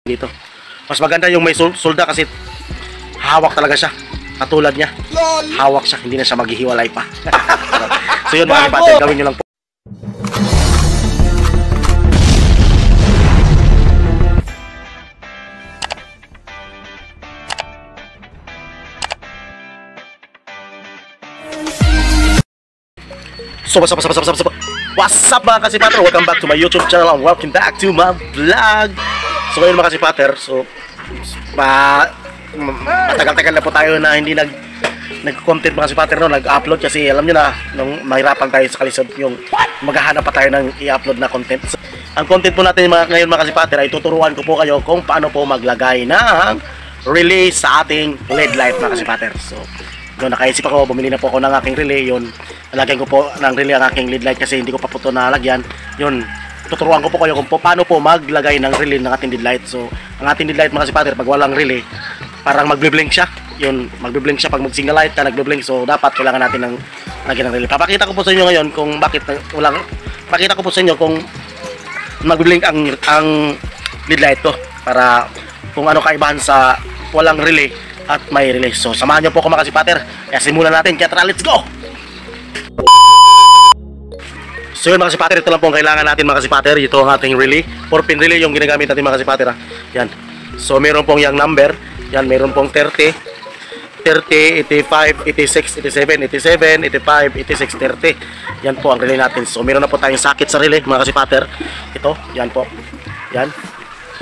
dito. Mas maganda yung may solda kasi hawak talaga siya. Katulad niya. Hawak siya, hindi na siya maghihiwalay pa. So yun mga kapatid, gawin nyo lang po. So what's up mga kasipater? Welcome back to my YouTube channel and welcome back to my vlog. So ngayon mga kasipater, so matagal-tagal na po tayo na hindi nag-content mga kasipater, no? Nag-upload kasi alam nyo na nung mahirapan tayo sa kalisod yung maghahanap pa tayo ng i-upload na content. So, ang content po natin ngayon mga kasipater ay tuturuan ko po kayo kung paano po maglagay ng relay sa ating LED light mga kasipater. So yun, nakaisip ako, bumili na po ako ng aking relay. Yun, nalagyan ko po ng relay ang aking LED light kasi hindi ko pa po ito nalagyan. Yun, tuturuan ko po kayo kung paano po maglagay ng relay ng ating LED light. So, ang ating LED light mga kasipater, pag walang relay, parang magbe-blink siya. Yun, magbe-blink siya pag mag-single light na nagbe-blink. So, dapat kailangan natin ng lagyan ng relay. Papakita ko po sa inyo ngayon kung bakit walang, pakita ko po sa inyo kung magbe-blink ang LED light ko para kung ano kaibahan sa walang relay at may relay. So samahan niyo po ako mga kasipater. Kaya simulan natin. Kaya tara, let's go! So yun mga kasipater, ito lang po ang kailangan natin mga kasipater. Ito ang ating relay, 4-pin relay yung ginagamit natin mga kasipater. Yan. So meron pong yung number. Yan, meron pong 30, 85, 86, 87, 87, 85, 86, 30. Yan po ang relay natin. So meron na po tayong sakit sa relay mga kasipater. Ito, yan po. Yan.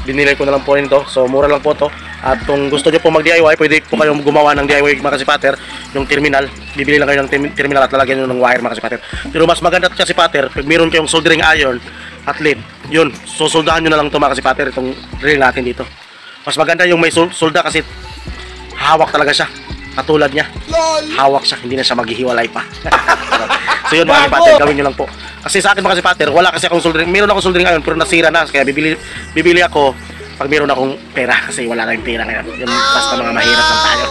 Binili ko na lang po nito. So mura lang po to. At kung gusto nyo po mag-DIY, pwede po kayong gumawa ng DIY mga kasipater. Yung terminal, bibili lang kayo ng terminal at lalagyan nyo ng wire mga kasipater. Pero mas maganda ito kasipater, pag meron kayong soldering iron at lead, yun, susoldahan nyo na lang ito mga kasipater, itong relay natin dito. Mas maganda yung may solda kasi hawak talaga siya. Katulad niya, hawak siya, hindi na siya maghihiwalay pa. So yun mga kasipater, gawin nyo lang po. Kasi sa akin mga kasipater, wala kasi akong soldering, meron akong soldering iron pero nasira na, kaya bibili ako pag meron akong pera kasi wala tayong pera ngayon. Yun, basta mga mahirap lang tayo.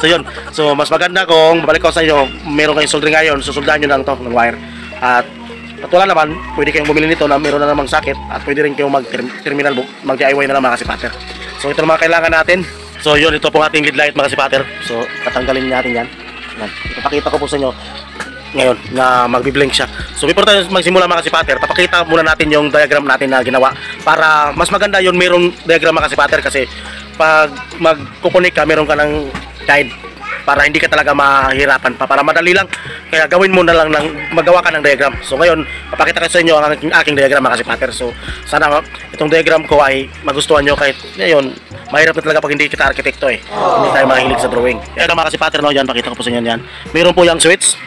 So yun, so mas maganda kung babalik ko sa inyo, meron kayong soldering iron, susoldahan nyo lang to ng wire. At wala naman, pwede kayong bumili nito na meron na namang sakit at pwede rin kayong mag-terminal book, mag-DIY na lang mga kasipater. So ito na mga kailangan natin. So yun, ito pong ating LED light mga kasipater. So tatanggalin natin yan. Ipapakita ko po sa inyo ngayon na magbi-blink siya. So before tayo magsimula mga kasipater, papakita muna natin yung diagram natin na ginawa para mas maganda yun, mayroong diagram mga kasipater kasi pag magkukunik ka, meron ka ng guide para hindi ka talaga mahirapan pa, para madali lang. Kaya gawin mo na lang magawa ka ng diagram. So ngayon, papakita ko sa inyo ang aking diagram mga kasipater. So sana itong diagram ko ay magustuhan nyo kahit ngayon, mahirap na talaga pag hindi kita arkitekto hindi tayo mahilig sa drawing. Kaya mga kasipater, no, yan, pakita ko po sa inyo yan. Meron po yung switch,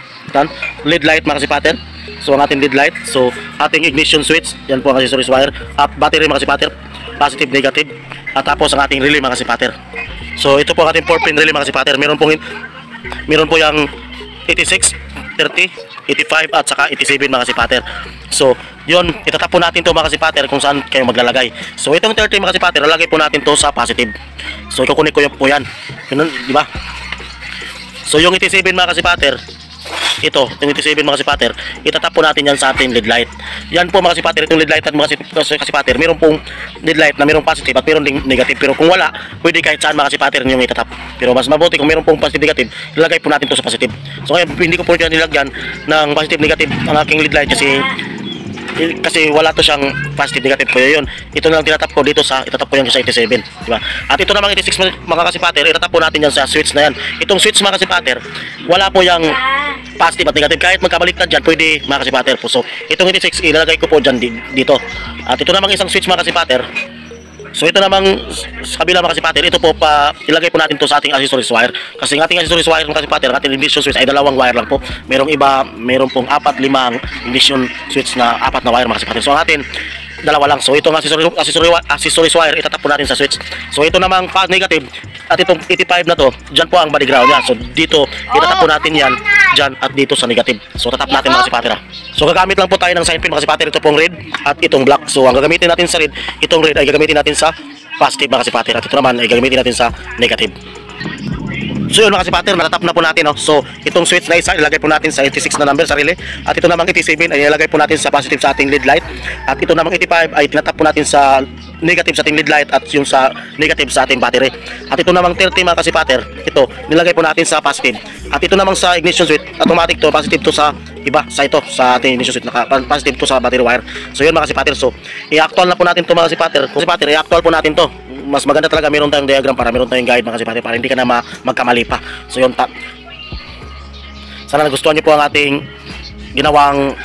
LED light mga kasipater. So ang ating LED light, so ating ignition switch, yan po ang accessories wire, at battery mga kasipater, positive, negative, at tapos ang ating relay mga kasipater. So ito po ang ating 4-pin relay mga kasipater. Meron po yung 86, 30, 85 at saka 87 mga kasipater. So yun, itatap po natin to mga kasipater kung saan kayo maglalagay. So itong 30 mga kasipater, lalagay po natin to sa positive. So ikukunik ko yung po yan. Yun, di ba? So yung 87 mga kasipater, ito, yung 87 mga kasipater, itatap po natin yan sa ating LED light. Yan po mga kasipater, itong LED light at mga kasipater, meron pong LED light na merong positive at meron ding negative. Pero kung wala, pwede kahit saan mga kasipater yung itatap. Pero mas mabuti kung meron pong positive negative, ilagay po natin to sa positive. So ngayon, hindi ko po dyan nilagyan ng positive negative ang aking LED light kasi wala to siyang positive negative po yun. Ito na lang tinatap ko dito itatap ko yan sa 87, di ba? At ito namang 86 mga kasipater, itatap po natin yan sa switch na yan. Itong switch mga kasipater, wala po yung positive at negative, kahit magkabaliktad dyan, pwede mga kasipater po. So itong 86 ilalagay ko po dyan dito. At ito namang isang switch mga kasipater, so ito namang sa kabila mga kasipater, ito po ilagay po natin to sa ating accessories wire. Kasi ang ating accessories wire mga kasipater, ang ating ignition switch ay dalawang wire lang po. Merong iba, meron pong 4-5 ignition switch na 4 na wire mga kasipater. So ang atin dalawa lang. So itong accessories wire, itatap po natin sa switch. So ito namang negative at itong 85 na to, dyan po ang body ground niya. So dito, itatap po natin yan dyan at dito sa negative. So tatap natin mga kasipater. So gagamit lang po tayo ng sign pin mga kasipater. Ito pong red at itong black. So ang gagamitin natin sa red, itong red ay gagamitin natin sa positive mga kasipater. At ito naman ay gagamitin natin sa negative. So yun mga kasipater, natatap na po natin, no? So itong switch na isa ilagay po natin sa 86 na number sa relay, at ito namang 87 ay ilagay po natin sa positive sa ating lead light, at ito namang 85 ay tinatap po natin sa negative sa ating lead light at yung sa negative sa ating battery. At ito namang 30 mga kasipater, ito nilagay po natin sa positive. At ito namang sa ignition switch, automatic to, positive to sa iba, sa ito, sa ating ignition switch, positive to sa battery wire. So yun mga kasipater, so i-actual na po natin to mga kasipater. Kasipater, i-actual po natin to. Mas maganda talaga meron tayong diagram para meron tayong guide mga kasipater, para hindi ka na magkamali pa. So yun, sana nagustuhan niyo po ang ating ginawang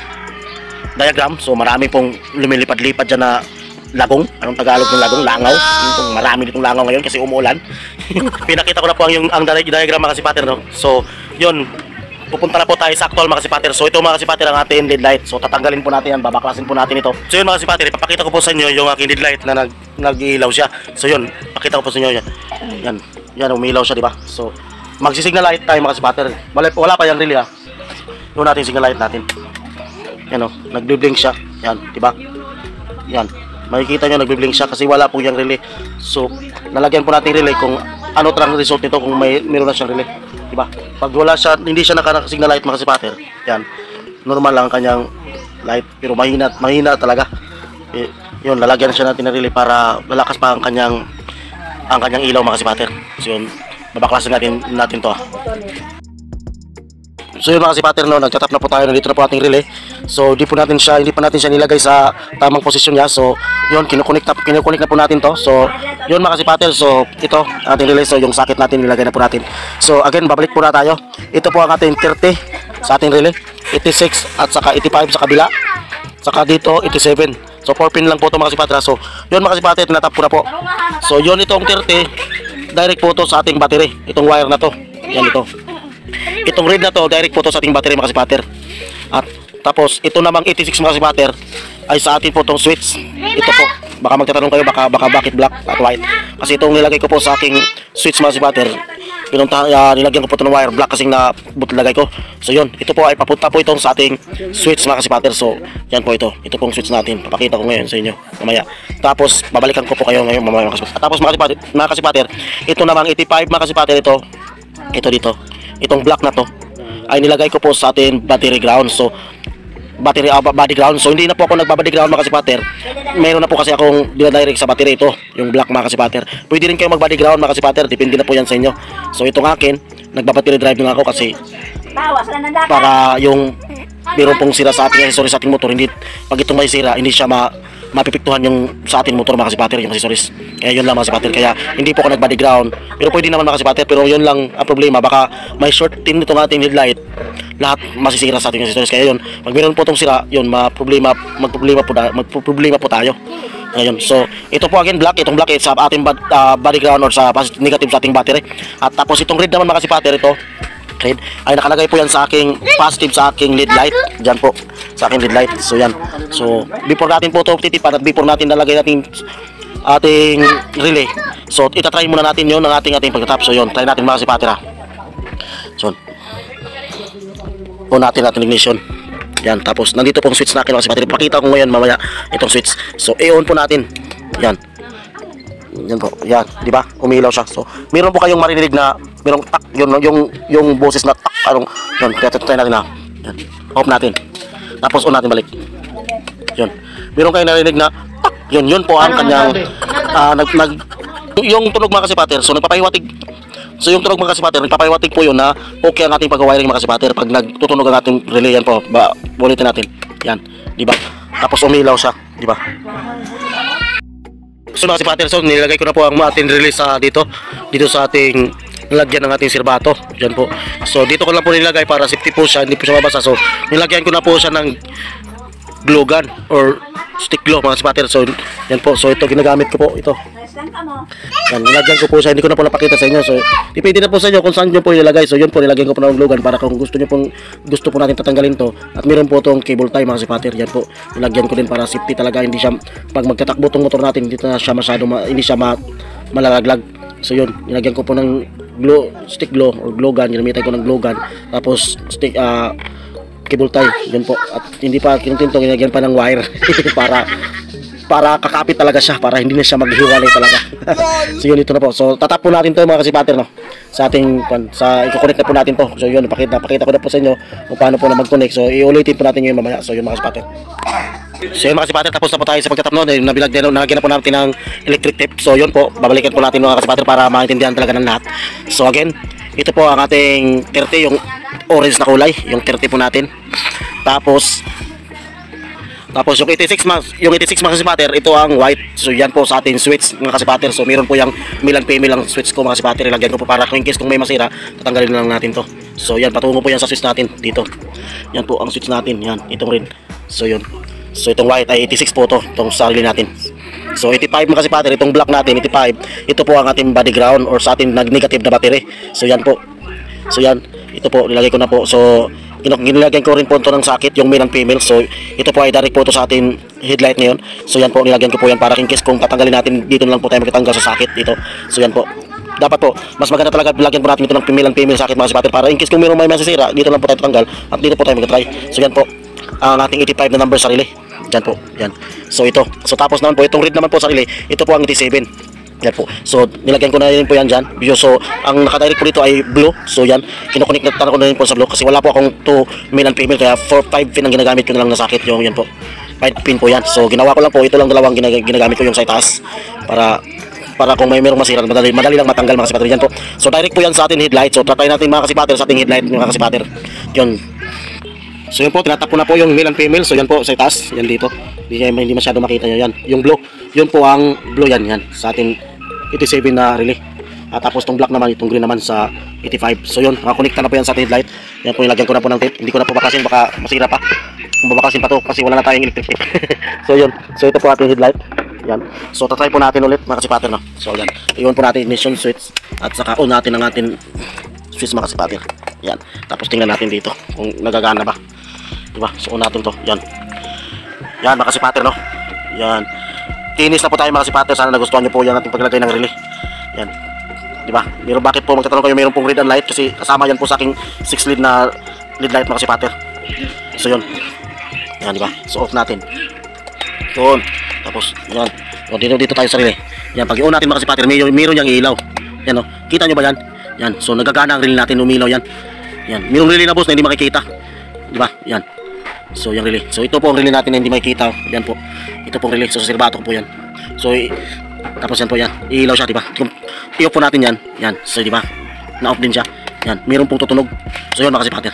diagram. So marami pong lumilipad-lipad dyan na lagong. Anong Tagalog ng lagong? Langaw. Marami ditong langaw ngayon kasi umuulan. Pinakita ko na po ang diagram mga kasipater, no? So yun, pupunta na po tayo sa actual mga kasipater. So ito mga kasipater ang ating lead light. So tatanggalin po natin yan, babaklasin po natin ito. So yun mga kasipater, ipapakita ko po sa inyo yung aking lead light na nag-ilaw siya. So yun, pakita ko po sa inyo yan. Yan umilaw siya, di ba? So magsi-signal light tayo mga kasipater. Wala pa yung relay, ha. Doon natin signal light natin. Yan o, nagbi-blink siya. Yan, di ba? Yan. Makikita nyo nagbi-blink siya kasi wala po yung relay. So nalagyan po natin relay kung ano tarang result nito kung meron na siyang relay. Diba? Pag wala siya, hindi siya naka-signal light mga kasipater, yan, normal lang ang kanyang light, pero mahina talaga. Yun, lalagyan siya natin ng relay para malakas pa ang kanyang ilaw mga kasipater. So yun, babaklasin natin to. So yun mga kasipater, no, nagtatap na po tayo, nandito na po ating relay. So hindi pa natin siya nilagay sa tamang posisyon niya. So yun, kinukunik na po natin to. So yun mga kasipater, so ito ating relay. So yung socket natin nilagay na po natin. So again, babalik po na tayo. Ito po ang ating 30 sa ating relay, 86 at saka 85 sa kabila, saka dito 87. So 4 pin lang po ito mga kasipater. So yun mga kasipater, tinatap ko na po. So yun, itong 30 direct po to sa ating battery. Itong wire na to, yan ito. Itong red na to, direct po to sa ating battery mga kasipater. At tapos ito namang 86 mga kasipater ay sa atin po tong switch. Ito po, baka magtatanong kayo baka bakit black at white, kasi itong nilagay ko po sa aking switch mga kasipater, nilagyan ko po ito ng wire black kasi na lagay ko. So yun, ito po ay papunta po itong sa ating switch mga kasipater. So yan po, ito pong switch natin, papakita ko ngayon sa inyo mamaya. Tapos babalikan ko po kayo ngayon mamaya mga kasipater. Tapos mga kasipater, ito namang 85 mga kasipater, ito dito, itong black na to ay nilagay ko po sa ating battery ground. So body ground. So hindi na po ako nagbabody ground mga kasipater. Meron na po kasi akong dinadirect sa battery, ito yung black mga kasipater. Pwede rin kayo magbody ground mga kasipater, depende na po yan sa inyo. So itong akin, nagbabattery drive lang ako kasi para yung meron pong sira sa ating accessories sa ating motor, hindi, pag itong may sira, hindi siya mapipiktuhan yung sa ating motor mga kasipater, yung accessories. Kaya yun lang mga kasipater, kaya hindi po ako nagbody ground. Pero pwede naman mga kasipater, pero yun lang ang problema, baka may short tin nitong ating headlight, lahat masisira sa ating accessories. Kaya yun, pag meron po itong sira, yun, magproblema po tayo. Ngayon, so ito po again black, itong black sa ating body ground or sa negative sa ating battery. At tapos itong red naman mga kasipater, ito red ay nakalagay po yan sa aking positive sa aking lead light, dyan po sa aking lead light. So yan, so before natin po ito titipan at before natin nalagay natin ating relay, so itatry muna natin yun ng ating pagtatap. So yun, try natin mga kasipater, ha. So on natin ignition. Yan, tapos nandito pong switch na akin mga kasipater, pakita ko ngayon mamaya itong switch. So i-on po natin yan. Yan po, yan, di ba? Umilaw siya. So meron po kayong maririnig na merong tak, yung boses na tak, anong yun, try natin na yan, off natin, tapos on natin balik. Yun, meron kayong narinig na tak, yun po ang kanyang yung tunog mga kasipater. So nagpapahiwatig, so yung tunog mga kasipater, nagpapahiwatig po yun na okay ang ating pag-wiring mga kasipater. Pag nagtutunog ang ating relay, yan po, ulitin natin yan, di ba? Tapos umilaw siya, di ba? So mga kasipater, so nilagay ko na po ang ating relay sa dito sa ating nilagyan ng ating sirbato. Diyan po. So dito ko lang po nilagay para safety po siya, hindi po siya mabasa. So nilagyan ko na po siya ng glue gun or stick glue mga kasipater. So yan po. So ito ginagamit ko po ito. Yan, nilagyan ko po siya, hindi ko na po napakita sa inyo. So depende na po sa inyo kung saan nyo po ilagay. So yun po, nilagyan ko po ng glue gun para kung gusto po natin tatanggalin to. At meron po itong cable tie mga kasipater. Yan po, nilagyan ko din para safety talaga. Hindi siya, pag magtatakbo tong motor natin, hindi na siya masyado hindi siya malalaglag. So yun, nilagyan ko po ng stick glue or glue gun, ginamitan ko ng glue gun, tapos stick cable tie, yun po. At hindi pa kinutinto, ginagyan pa ng wire para para kakapit talaga siya, para hindi na siya maghiwalay talaga. So yun, ito na po. So tatap po natin to mga kasipater, no, sa ating i-connect na po natin to. So yun, pakita ko na po sa inyo kung paano po na mag-connect. So iulitin po natin yun mamaya. So yun mga kasipater. So yun mga kasipater, tapos na po tayo sa pagtatap nun. Nalagyan na po natin ng electric tape. So yun po, babalikan po natin mga kasipater para maintindihan talaga ng lahat. So again, ito po ang ating 30, yung orange na kulay, yung 30 po natin. Tapos yung 86 mga kasipater, ito ang white. So yan po sa ating switch mga kasipater. So meron po yung male and female ang switch ko mga kasipater. Ilagyan ko po para in case kung may masira, tatanggalin lang natin to. So yan, patungo po yan sa switch natin dito. Yan po ang switch natin, yan, itong rin. So yun. So itong white ay 86 po to, itong sarili natin. So 85 mga kasipater, itong black natin 85. Ito po ang ating body ground or sa ating negative na battery. So yan po. So yan, ito po nilagay ko na po. So ginilagyan ko rin po ito ng socket, yung male and female. So ito po ay direct po ito sa ating headlight ngayon. So yan po, nilagyan ko po yan para in case kung tatanggalin natin, dito na lang po tayo magtatanggal sa socket dito. So yan po, dapat po mas maganda talaga lagyan po natin ito ng male and female socket mga kasipater, para in case kung mayroong may masisira, dito lang po tayo tatanggal at dito po tayo mag-try. So yan po ang ating 85 na number sarili. Yan po, yan. So ito, so tapos naman po itong red naman po sarili, ito po ang 87. Yan po. So nilagyan ko na rin po yan dyan. So ang nakadirect po dito ay blue. So yan, kinukunik na ko na rin po sa blue kasi wala po akong 2 male and female, kaya 5 pin ang ginagamit ko na lang na socket, yung yan po. 5 pin po yan. So ginawa ko lang po, ito lang dalawang ginagamit ko, yung sa itaas para kung may merong masira, madali lang matanggal mga kasipater. Yan po. So direct po yan sa ating headlight. So try natin mga kasipater sa ating headlight mga kasipater. Yun. So yun po, tinatap ko na po yung male and female. So yan po sa itaas, yan dito. Hindi masyado makita nyo yan. Yung blue, yun po ang blue, yan sa ating 87 na relay. At tapos itong black naman, itong green naman sa 85. So yun, nakakonekta na po yan sa ating headlight. Yan po, nilagyan ko na po ng tape. Hindi ko na po bakasin, baka masira pa. Kung babakasin pa to kasi wala na tayong electric tape. So yun, so ito po ating headlight. Yan. So tatry po natin ulit mga kasipater, no. So yan, iyon po natin ignition switch at saka on natin ang ating switch mga kasipater. Yan. Tapos tingnan natin dito kung nagagana ba. Diba? So on natin to. Yan. Yan mga kasipater, no. Yan. Kinis na po tayo mga kasipater. Sana nagustuhan nyo po yan ating paglagay ng relay. Yan. Diba? Bakit po magtatanong kayo mayroon pong red and light? Kasi kasama yan po sa aking 6 lead na lead light mga kasipater. So yun. Yan, diba? So off natin. Doon. Tapos yan. O, dito tayo sa relay. Yan. Pag i-on natin mga kasipater, mayroon yung ilaw. Yan, o. Kita nyo ba yan? Yan. So nagagana ang relay natin, umilaw yan. Yan. Mayroong relay na boss na hindi makikita. Diba? Yan. So yung relay. So ito po ang relay natin na hindi makikita. Yan po. Ito pong relay. So sa sirbato ko po yan. So tapos yan po yan. Iilaw siya, diba? I-off po natin yan. Yan. So diba? Na-off din siya. Yan. Mayroon pong tutunog. So yun mga kasipater.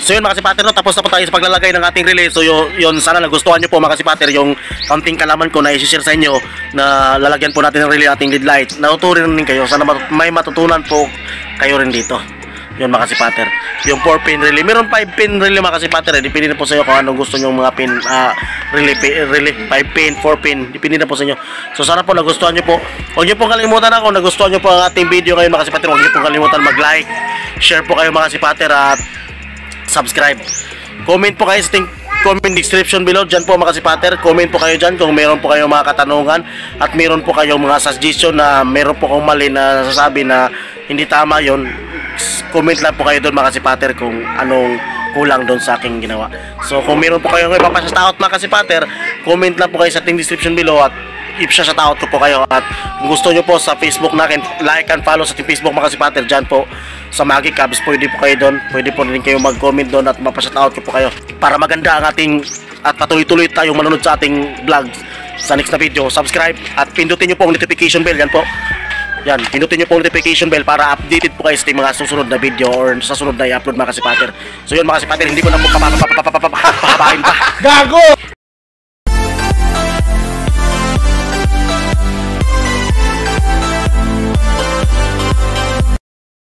So yun mga kasipater, no? Tapos na po tayo sa paglalagay ng ating relay. So yun, sana nagustuhan nyo po mga kasipater yung kaunting kalaman ko na i-share sa inyo na lalagyan po natin ng relay ating lead light. Natutunan rin kayo. Sana may matutunan po kayo rin dito. Yun mga kasipater, yung 4 pin relay. Meron 5 pin relay mga kasipater. Depende na po sa inyo kung anong gusto nyo mga pin relay 5 pin, 4 pin. Depende na po sa inyo. So sana po nagustuhan nyo po. Huwag nyo pong kalimutan kung nagustuhan nyo po ang ating video ngayon mga kasipater. Huwag nyo pong kalimutan mag-like, share po kayo mga kasipater, at subscribe. Comment po kayo sa ating comment description below. Dyan po mga kasipater, comment po kayo dyan kung meron po kayong mga katanungan at meron po kayong mga suggestion na meron po kong mali na sasabi na hindi tama yon. Comment lang po kayo doon mga kasipater kung anong kulang doon sa aking ginawa. So kung meron po kayong ipapasya-shoutout mga kasipater, comment lang po kayo sa ating description below at ipasya-shoutout ko po kayo. At kung gusto nyo po sa Facebook natin, like and follow sa ating Facebook mga kasipater, dyan po sa Maggie Cubs, pwede po kayo doon. Pwede po rin kayo mag-comment doon at mapasya-shoutout ko po kayo para maganda ang ating at patuloy-tuloy tayong manunod sa ating vlog sa next na video. Subscribe at pindutin nyo po ang notification bell. Yan po. Yan, pinutin nyo po ang notification bell para updated po kayo sa mga susunod na video or sa sunod na i-upload mga kasipater. So yun mga kasipater, hindi ko na mo papapain pa. Gago!